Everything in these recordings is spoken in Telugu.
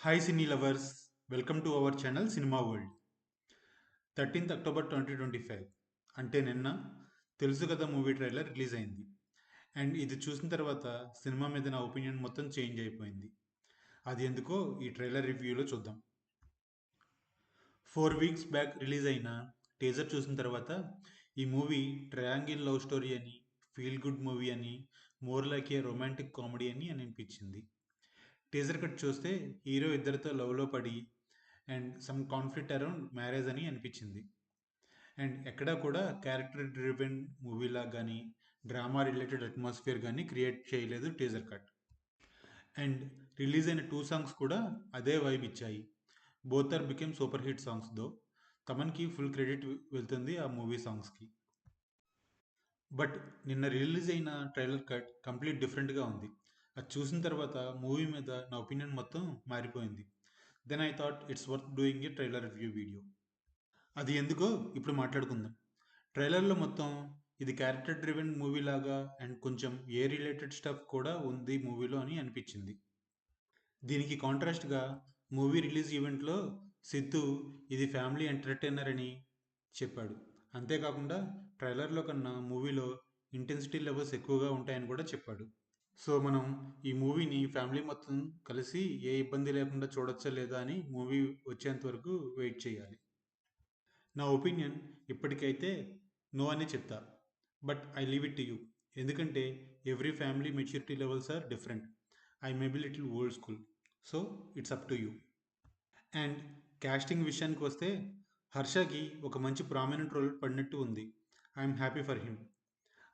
Hi Cine lovers, welcome to our channel Cinema World. 13th October 2025 అంటే నిన్న తెలుసు కదా మూవీ ట్రైలర్ రిలీజ్ అయింది. అండ్ ఇది చూసిన తర్వాత సినిమా మీద నా ఒపీనియన్ మొత్తం చేంజ్ అయిపోయింది. అది ఎందుకో ఈ ట్రైలర్ రివ్యూలో చూద్దాం. 4 వీక్స్ బ్యాక్ రిలీజ్ అయిన టీజర్ చూసిన తర్వాత ఈ మూవీ ట్రయాంగిల్ లవ్ స్టోరీ అని, ఫీల్ గుడ్ మూవీ అని, more like a romantic comedy అని అనిపించింది. టీజర్ కట్ చూస్తే హీరో ఇద్దరితో లవ్లో పడి and some conflict around marriage అని అనిపించింది. అండ్ ఎక్కడా కూడా క్యారెక్టర్ డ్రివెన్ మూవీలా కానీ డ్రామా రిలేటెడ్ అట్మాస్ఫియర్ కానీ క్రియేట్ చేయలేదు టీజర్ కట్. అండ్ రిలీజ్ అయిన 2 సాంగ్స్ కూడా అదే వైబ్ ఇచ్చాయి. Both are became super hit songs though. తమన్కి full credit వెళ్తుంది ఆ మూవీ సాంగ్స్కి. బట్ నిన్న రిలీజ్ అయిన ట్రైలర్ కట్ కంప్లీట్ డిఫరెంట్గా ఉంది. అది చూసిన తర్వాత మూవీ మీద నా ఒపీనియన్ మొత్తం మారిపోయింది. Then I thought it's worth doing a trailer review video. అది ఎందుకో ఇప్పుడు మాట్లాడుకుందాం. ట్రైలర్లో మొత్తం ఇది క్యారెక్టర్ డ్రివెన్ మూవీ లాగా అండ్ కొంచెం ఏ రిలేటెడ్ స్టఫ్ కూడా ఉంది మూవీలో అని అనిపించింది. దీనికి కాంట్రాస్ట్గా మూవీ రిలీజ్ ఈవెంట్లో సిద్ధు ఇది ఫ్యామిలీ ఎంటర్టైనర్ అని చెప్పాడు. అంతేకాకుండా ట్రైలర్లో కన్నా మూవీలో ఇంటెన్సిటీ లెవెల్స్ ఎక్కువగా ఉంటాయని కూడా చెప్పాడు. సో మనం ఈ మూవీని ఫ్యామిలీ మొత్తం కలిసి ఏ ఇబ్బంది లేకుండా చూడొచ్చా లేదా అని మూవీ వచ్చేంత వరకు వెయిట్ చేయాలి. నా ఒపీనియన్ ఇప్పటికైతే నో అని చెప్తా. But I leave it to you. ఎందుకంటే every family maturity levels are different. I may be little old school. So it's up to you. And casting విషయానికి వస్తే హర్షకి ఒక మంచి ప్రామినెంట్ రోల్ పడినట్టు ఉంది. I'm happy for him.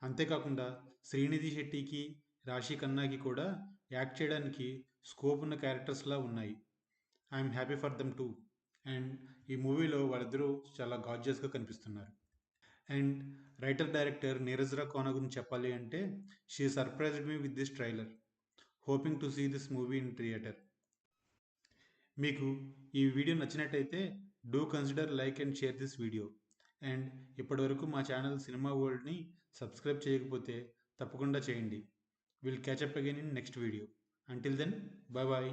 అంతేకాకుండా శ్రీనిధి శెట్టికి, రాశి ఖన్నాకి కూడా యాక్ట్ చేయడానికి స్కోప్ ఉన్న క్యారెక్టర్స్లా ఉన్నాయి. I'm happy for them too. And ఈ మూవీలో వాళ్ళిద్దరూ చాలా గార్జియస్గా కనిపిస్తున్నారు. And writer director Neeraja Kona గురించి చెప్పాలి అంటే she surprised me with this trailer. Hoping to see this movie in theatre. మీకు ఈ వీడియో నచ్చినట్టయితే do consider like and share this video. And ఇప్పటివరకు మా ఛానల్ సినిమా వరల్డ్ని సబ్స్క్రైబ్ చేయకపోతే తప్పకుండా చేయండి. Will catch up again in next video. Until then, bye bye.